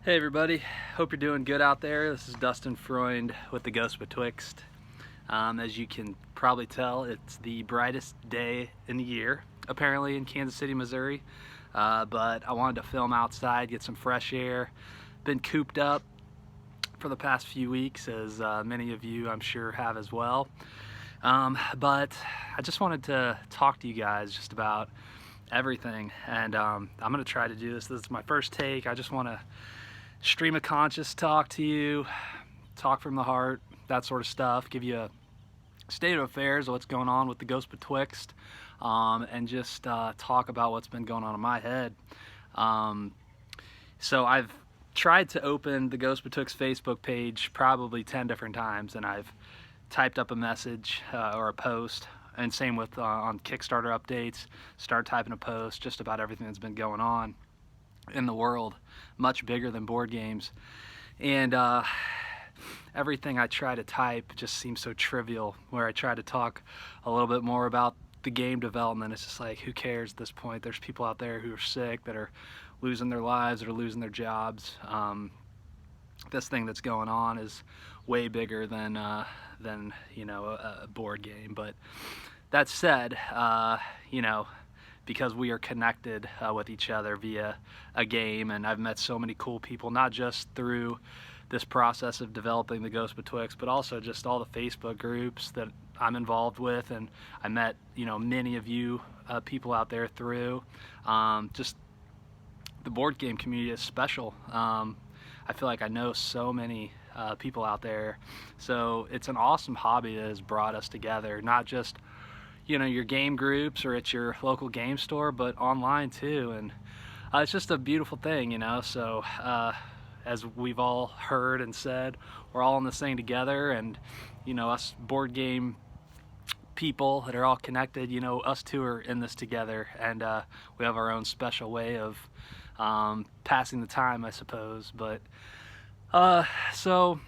Hey everybody, hope you're doing good out there. This is Dustin Freund with the Ghost Betwixt. As you can probably tell, it's the brightest day in the year, apparently in Kansas City, Missouri. But I wanted to film outside, get some fresh air. Been cooped up for the past few weeks, as many of you I'm sure have as well. But I just wanted to talk to you guys just about everything, and I'm going to try to do this. This is my first take. I just want to stream of conscious talk to you, talk from the heart, that sort of stuff, give you a state of affairs of what's going on with the Ghost Betwixt, and just talk about what's been going on in my head. So I've tried to open the Ghost Betwixt Facebook page probably 10 different times, and I've typed up a message or a post, and same with on Kickstarter updates, start typing a post just about everything that's been going on in the world, much bigger than board games. And everything I try to type just seems so trivial. Where I try to talk a little bit more about the game development, it's just like, who cares at this point? There's people out there who are sick, that are losing their lives, that are losing their jobs. This thing that's going on is way bigger than you know, a board game. But that said, you know, because we are connected with each other via a game, and I've met so many cool people, not just through this process of developing the Ghost Betwixt, but also just all the Facebook groups that I'm involved with, and I met, you know, many of you people out there through. Just the board game community is special. I feel like I know so many people out there, so it's an awesome hobby that has brought us together, not just, you know, your game groups or at your local game store, but online too. And it's just a beautiful thing, you know. So as we've all heard and said, we're all in this thing together, and you know, us board game people that are all connected, you know, us two are in this together, and we have our own special way of passing the time, I suppose. But so,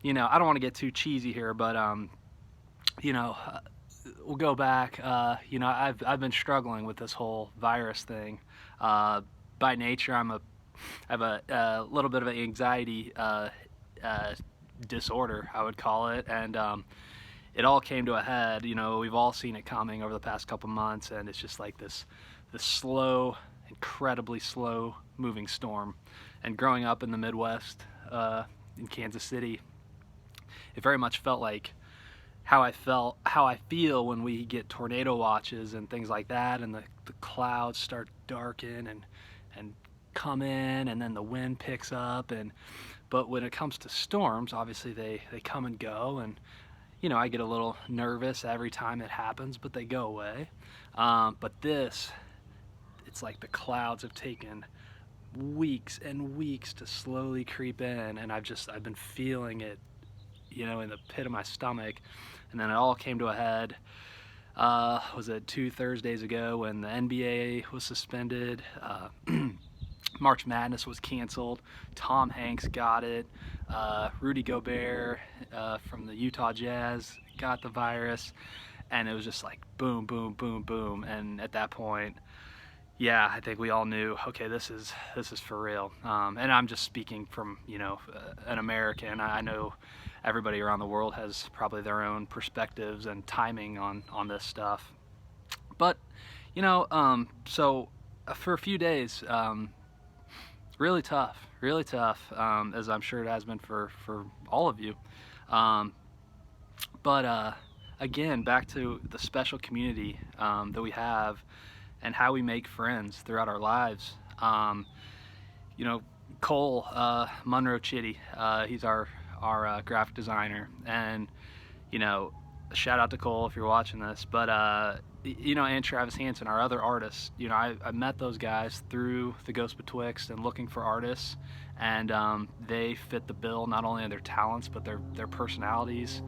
you know, I don't want to get too cheesy here, but you know, we'll go back. You know, I've been struggling with this whole virus thing. By nature, I have a little bit of an anxiety disorder, I would call it, and it all came to a head. You know, we've all seen it coming over the past couple months, and it's just like this slow, incredibly slow moving storm. And growing up in the Midwest, in Kansas City, it very much felt like how I feel when we get tornado watches and things like that, and the clouds start darken and come in, and then the wind picks up. But when it comes to storms, obviously they come and go, and you know, I get a little nervous every time it happens, but they go away. But this, it's like the clouds have taken weeks and weeks to slowly creep in, and I've been feeling it, you know, in the pit of my stomach. And then it all came to a head, was it 2 Thursdays ago, when the NBA was suspended, March Madness was canceled, Tom Hanks got it, Rudy Gobert from the Utah Jazz got the virus, and it was just like boom, boom, boom, boom. And at that point, yeah, I think we all knew, okay, this is for real. And I'm just speaking from, you know, an American. I know everybody around the world has probably their own perspectives and timing on this stuff. But, you know, so for a few days, really tough, as I'm sure it has been for all of you. But again, back to the special community that we have, and how we make friends throughout our lives. You know, Cole Monroe Chitty, he's our graphic designer, and you know, shout out to Cole if you're watching this. But you know, and Travis Hansen, our other artists. You know, I met those guys through the Ghost Betwixt and looking for artists, and they fit the bill, not only in their talents but their personalities,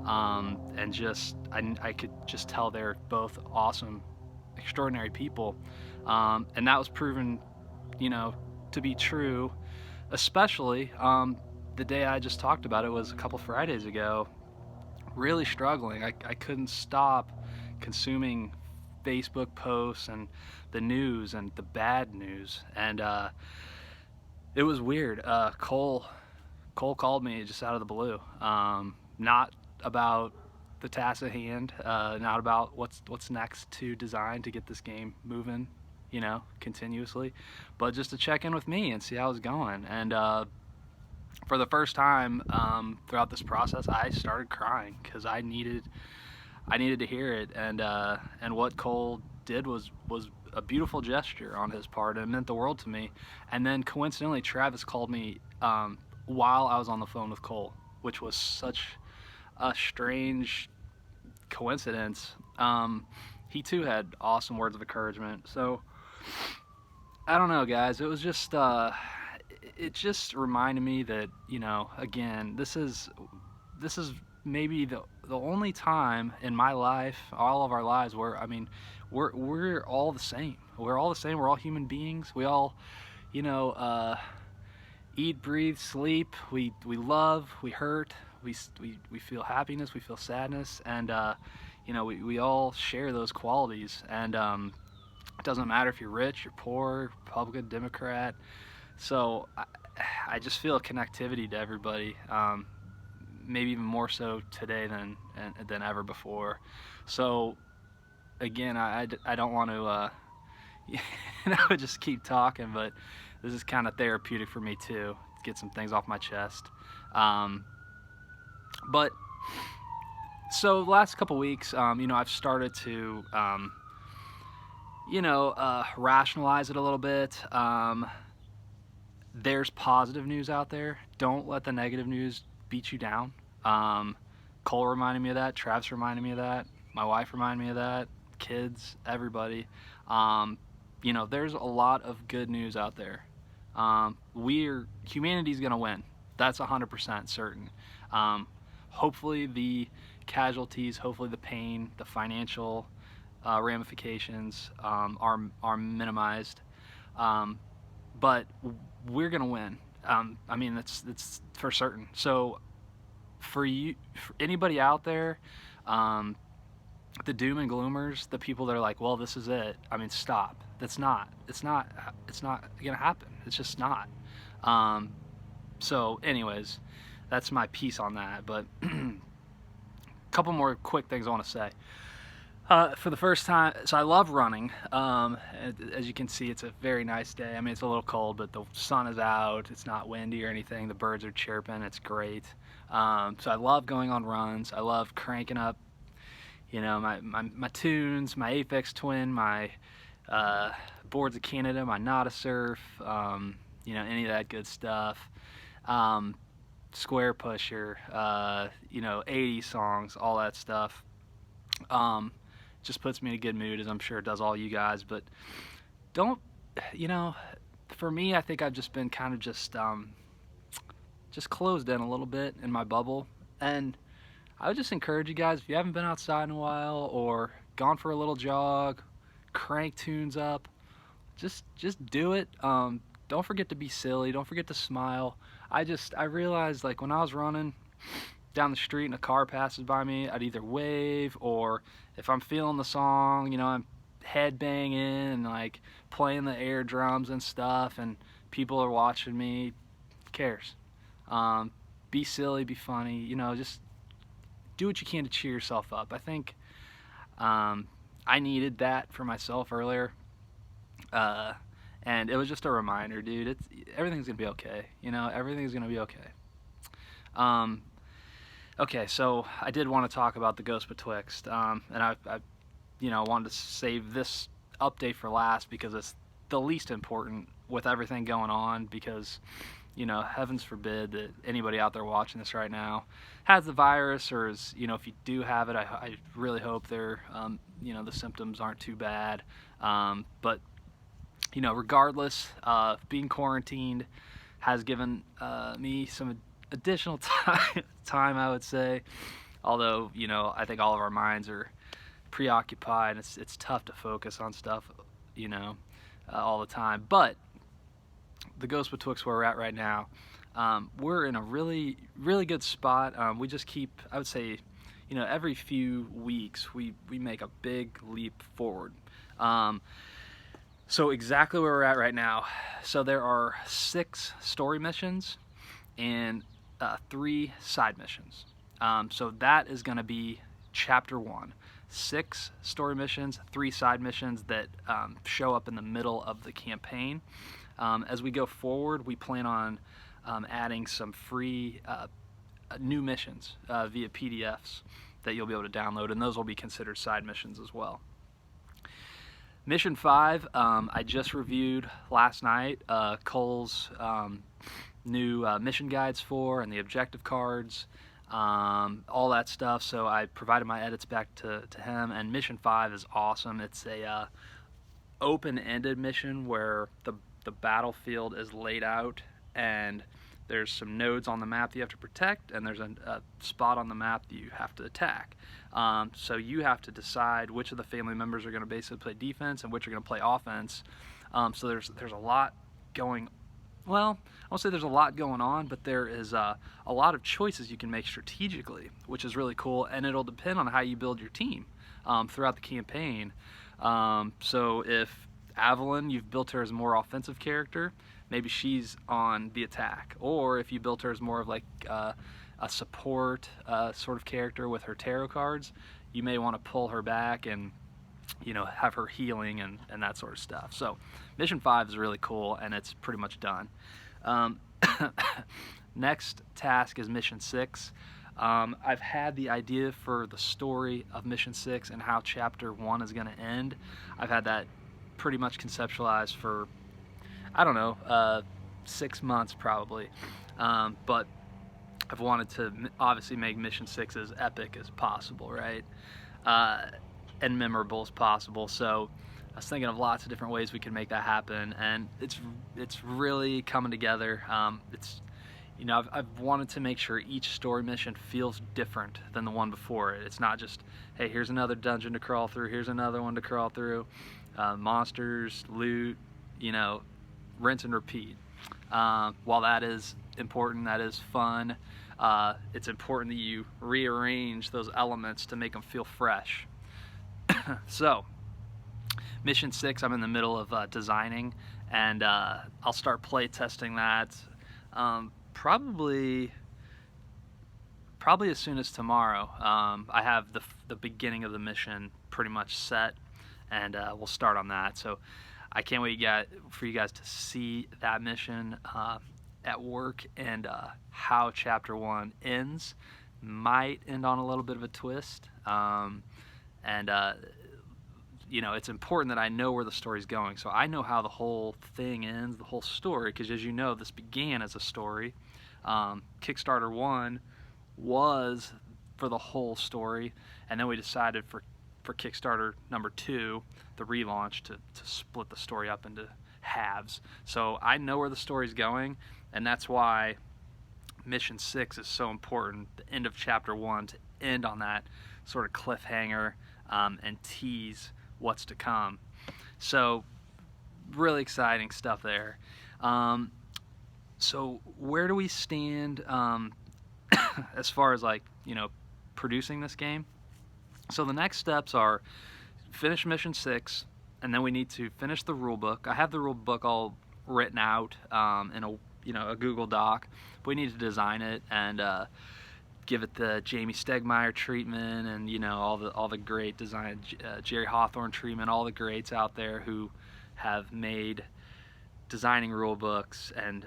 and just I could just tell they're both awesome, extraordinary people, and that was proven, you know, to be true, especially the day I just talked about. It was a couple Fridays ago. Really struggling. I couldn't stop consuming Facebook posts and the news and the bad news, and It was weird. Cole called me just out of the blue. Not about the task at hand, not about what's next to design to get this game moving, continuously, but just to check in with me and see how it's going. And for the first time throughout this process, I started crying because I needed to hear it. And what Cole did was a beautiful gesture on his part, and it meant the world to me. And then coincidentally, Travis called me while I was on the phone with Cole, which was such a strange coincidence. He too had awesome words of encouragement. So I don't know, guys. It was just it just reminded me that, again, this is maybe the only time in my life, all of our lives, where we're all the same. We're all the same. We're all human beings. We all, eat, breathe, sleep. We love. We hurt. We feel happiness. We feel sadness. And we all share those qualities. And it doesn't matter if you're rich, you're poor, Republican, Democrat. So I just feel a connectivity to everybody. Maybe even more so today than ever before. So again, I don't want to just keep talking, but this is kind of therapeutic for me too, to get some things off my chest. But so the last couple weeks, I've started to rationalize it a little bit. There's positive news out there. Don't let the negative news beat you down. Cole reminded me of that. Travis reminded me of that. My wife reminded me of that. Kids, everybody. There's a lot of good news out there. Humanity's gonna win. That's 100% certain. Hopefully the casualties, hopefully the pain, the financial ramifications are minimized. But we're gonna win. That's for certain. So for anybody out there, the doom and gloomers, the people that are like, well, this is it. Stop. It's not gonna happen. It's just not. So anyways, that's my piece on that. But a couple more quick things I want to say. For the first time, so I love running. As you can see, it's a very nice day. It's a little cold, but the sun is out. It's not windy or anything. The birds are chirping. It's great. So I love going on runs. I love cranking up, my tunes, my Aphex Twin, my Boards of Canada, my Nada Surf, any of that good stuff. Square Pusher, 80 songs, all that stuff. Just puts me in a good mood, as I'm sure it does all you guys. But don't, for me, I think I've just been kind of just closed in a little bit in my bubble. And I would just encourage you guys, if you haven't been outside in a while or gone for a little jog, crank tunes up, just do it. Don't forget to be silly. Don't forget to smile. I realized, like, when I was running down the street and a car passes by me, I'd either wave, or if I'm feeling the song, I'm head banging and like playing the air drums and stuff, and people are watching me. Who cares? Be silly, be funny, just do what you can to cheer yourself up. I think I needed that for myself earlier, and it was just a reminder, dude. Everything's gonna be okay. Everything's gonna be okay. Okay, so I did want to talk about the Ghost Betwixt, and I wanted to save this update for last because it's the least important with everything going on. Because, heavens forbid that anybody out there watching this right now has the virus, or is, if you do have it, I really hope the symptoms aren't too bad. But regardless, being quarantined has given me some additional time, I would say. Although, I think all of our minds are preoccupied, and it's tough to focus on stuff, all the time. But the Ghost Betwixt, where we're at right now, we're in a really, really good spot. We just keep, I would say, every few weeks we make a big leap forward. So exactly where we're at right now. So there are 6 story missions and 3 side missions. So that is going to be chapter 1. 6 story missions, 3 side missions that show up in the middle of the campaign. As we go forward, we plan on adding some free new missions via PDFs that you'll be able to download, and those will be considered side missions as well. Mission 5, I just reviewed last night Cole's new mission guides for, and the objective cards, all that stuff. So I provided my edits back to him, and Mission 5 is awesome. It's a open-ended mission where the battlefield is laid out, and there's some nodes on the map that you have to protect, and there's a spot on the map that you have to attack. So you have to decide which of the family members are going to basically play defense and which are going to play offense. So there's a lot going. Well, I won't say there's a lot going on, but there is a lot of choices you can make strategically, which is really cool, and it'll depend on how you build your team throughout the campaign. So if Evelyn, you've built her as a more offensive character, maybe she's on the attack. Or if you built her as more of like a support sort of character with her tarot cards, you may want to pull her back and, you know, have her healing and that sort of stuff. So Mission 5 is really cool, and it's pretty much done. Next task is Mission 6. I've had the idea for the story of Mission 6 and how Chapter 1 is going to end. I've had that pretty much conceptualized for, I don't know, 6 months probably. But I've wanted to obviously make Mission 6 as epic as possible, right? And memorable as possible. So I was thinking of lots of different ways we can make that happen, and it's really coming together. You know, I've wanted to make sure each story mission feels different than the one before it. It's not just, hey, here's another dungeon to crawl through, here's another one to crawl through, monsters, loot, you know, rinse and repeat. While that is important, that is fun, it's important that you rearrange those elements to make them feel fresh. So, Mission 6, I'm in the middle of designing, and I'll start play testing that probably as soon as tomorrow. I have the beginning of the mission pretty much set, and we'll start on that. So I can't wait for you guys to see that mission at work, and how Chapter 1 ends. Might end on a little bit of a twist, and you know, it's important that I know where the story's going, so I know how the whole thing ends, the whole story, because as you know, this began as a story. Kickstarter 1 was for the whole story, and then we decided for Kickstarter number 2, the relaunch, to split the story up into halves. So I know where the story's going, and that's why Mission 6 is so important, the end of Chapter 1, to end on that sort of cliffhanger and tease what's to come. So really exciting stuff there. So where do we stand as far as, like, you know, producing this game? So the next steps are finish Mission 6, and then we need to finish the rulebook. I have the rulebook all written out in a Google Doc, but we need to design it and give it the Jamie Stegmaier treatment, and, you know, all the great design, Jerry Hawthorne treatment, all the greats out there who have made designing rule books and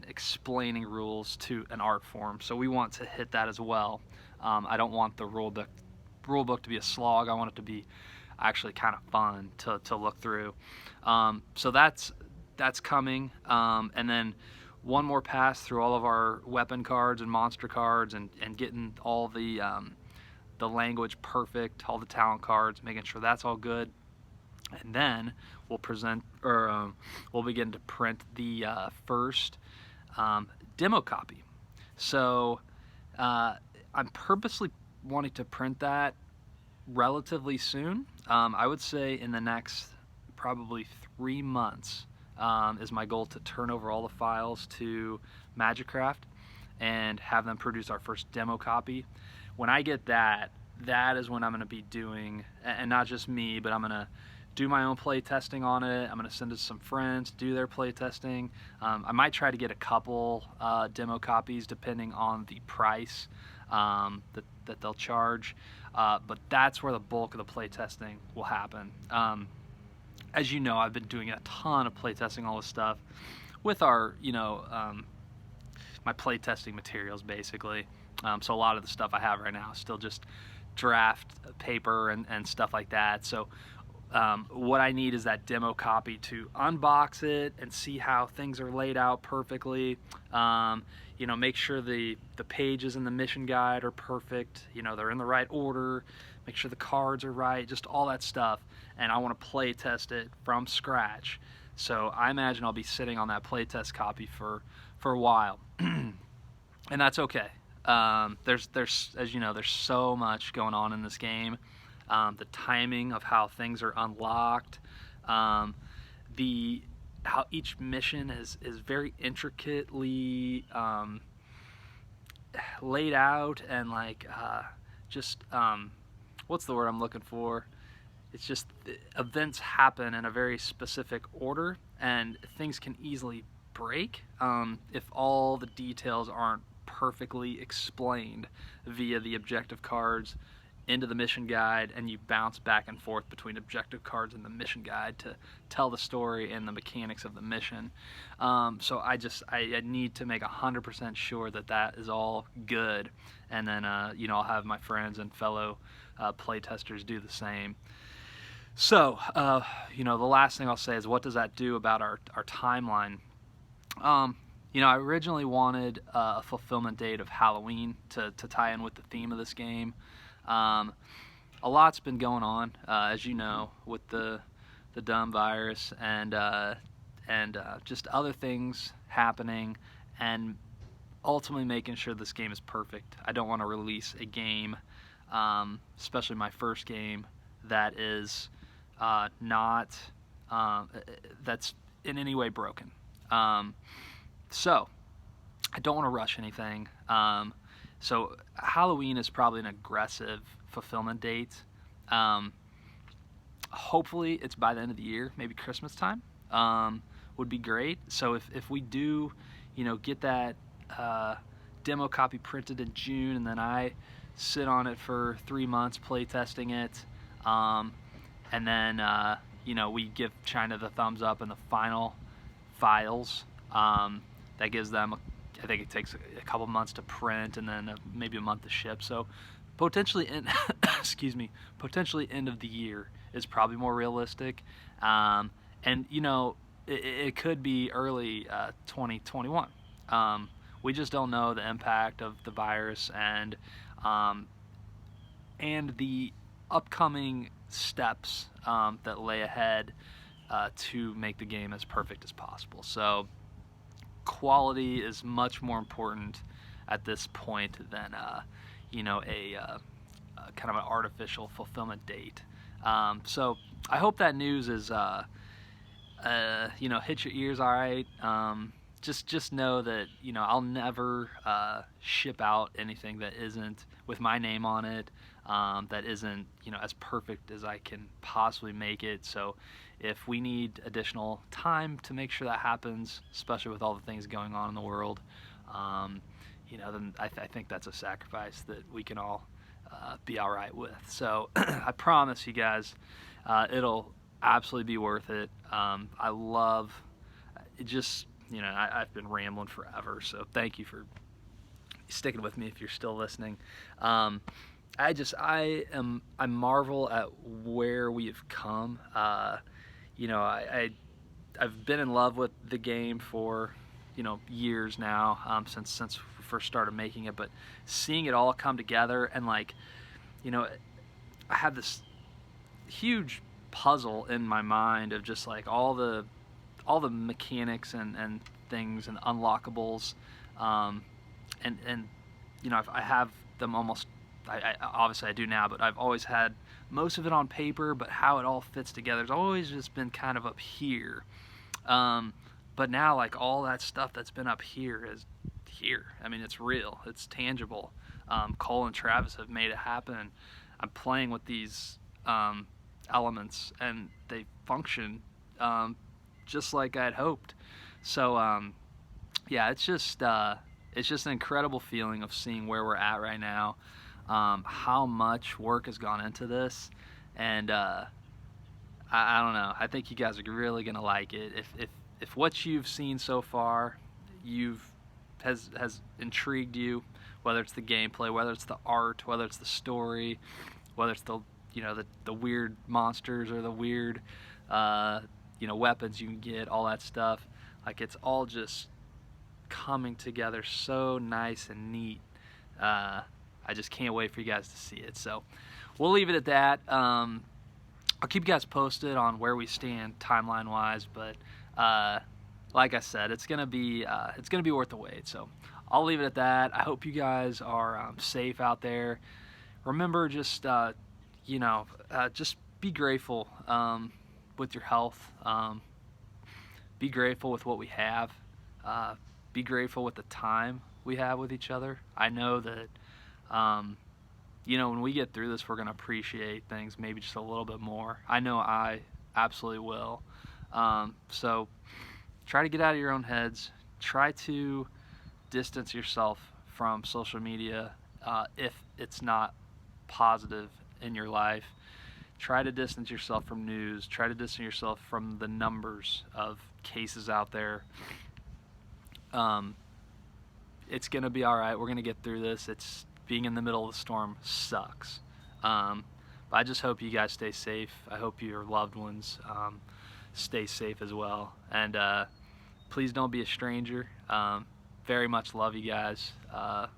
explaining rules to an art form. So we want to hit that as well. I don't want the rule book to be a slog. I want it to be actually kind of fun to look through. So that's coming, and then one more pass through all of our weapon cards and monster cards, and getting all the language perfect, all the talent cards, making sure that's all good. And then we'll begin to print the first demo copy. So I'm purposely wanting to print that relatively soon. I would say in the next probably 3 months is my goal, to turn over all the files to Magicraft and have them produce our first demo copy. When I get that is when I'm going to be doing, and not just me, but I'm going to do my own play testing on it. I'm going to send it to some friends, do their play testing. I might try to get a couple demo copies depending on the price that they'll charge. But that's where the bulk of the play testing will happen. As you know, I've been doing a ton of play testing, all this stuff with our, my play testing materials basically. So a lot of the stuff I have right now is still just draft paper and stuff like that. So what I need is that demo copy to unbox it and see how things are laid out perfectly. Make sure the pages in the mission guide are perfect. They're in the right order. Make sure the cards are right, just all that stuff. And I want to play test it from scratch. So I imagine I'll be sitting on that play test copy for a while. And that's okay. There's as you know, there's so much going on in this game. The timing of how things are unlocked, how each mission is very intricately laid out, and what's the word I'm looking for? It's just events happen in a very specific order, and things can easily break if all the details aren't perfectly explained via the objective cards into the mission guide, and you bounce back and forth between objective cards and the mission guide to tell the story and the mechanics of the mission. So I need to make 100% sure that is all good, and then I'll have my friends and fellow playtesters do the same. So the last thing I'll say is, what does that do about our timeline? I originally wanted a fulfillment date of Halloween to tie in with the theme of this game. A lot's been going on, as you know, with the dumb virus and just other things happening, and ultimately making sure this game is perfect. I don't want to release a game, especially my first game, that is that's in any way broken. So I don't want to rush anything. So Halloween is probably an aggressive fulfillment date. Hopefully it's by the end of the year, maybe Christmas time would be great. So if we do, get that demo copy printed in June, and then I sit on it for 3 months play testing it, and then we give China the thumbs up in the final files. That gives them, I think it takes a couple months to print, and then maybe a month to ship. So potentially potentially end of the year is probably more realistic. And it could be early 2021. We just don't know the impact of the virus and the upcoming steps that lay ahead to make the game as perfect as possible. So quality is much more important at this point than a kind of an artificial fulfillment date. So I hope that news is hit your ears all right. Just know that I'll never ship out anything that isn't with my name on it, that isn't as perfect as I can possibly make it. So if we need additional time to make sure that happens, especially with all the things going on in the world, then I think that's a sacrifice that we can all be all right with. So I promise you guys, it'll absolutely be worth it. I love it. Just I've been rambling forever, so thank you for sticking with me if you're still listening. I marvel at where we have come. I've been in love with the game for years now, since we first started making it, but seeing it all come together, and I have this huge puzzle in my mind of just all the mechanics and things and unlockables, I have them almost. I obviously I do now, but I've always had most of it on paper, but how it all fits together has always just been kind of up here. But now all that stuff that's been up here is here. I mean, it's real, it's tangible. Cole and Travis have made it happen. I'm playing with these elements, and they function just like I'd hoped. So yeah, it's just an incredible feeling of seeing where we're at right now, how much work has gone into this, and I don't know. I think you guys are really gonna like it. If what you've seen so far, has intrigued you, whether it's the gameplay, whether it's the art, whether it's the story, whether it's the the weird monsters or the weird weapons you can get, all that stuff, like it's all just coming together so nice and neat. I just can't wait for you guys to see it. So we'll leave it at that. I'll keep you guys posted on where we stand timeline wise, but like I said, it's gonna be worth the wait. So I'll leave it at that. I hope you guys are safe out there. Remember, just just be grateful with your health. Be grateful with what we have. Be grateful with the time we have with each other. I know that when we get through this, we're gonna appreciate things maybe just a little bit more. I know I absolutely will. So try to get out of your own heads. Try to distance yourself from social media if it's not positive in your life. Try to distance yourself from news. Try to distance yourself from the numbers of cases out there. It's gonna be all right. We're gonna get through this. It's being in the middle of the storm sucks. But I just hope you guys stay safe. I hope your loved ones stay safe as well. And please don't be a stranger. Very much love you guys. I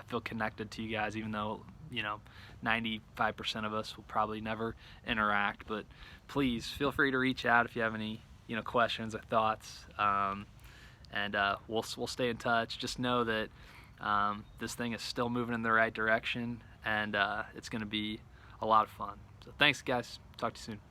feel connected to you guys, even though 95% of us will probably never interact. But please feel free to reach out if you have any questions or thoughts. And we'll stay in touch. Just know that this thing is still moving in the right direction, and it's going to be a lot of fun. So thanks, guys. Talk to you soon.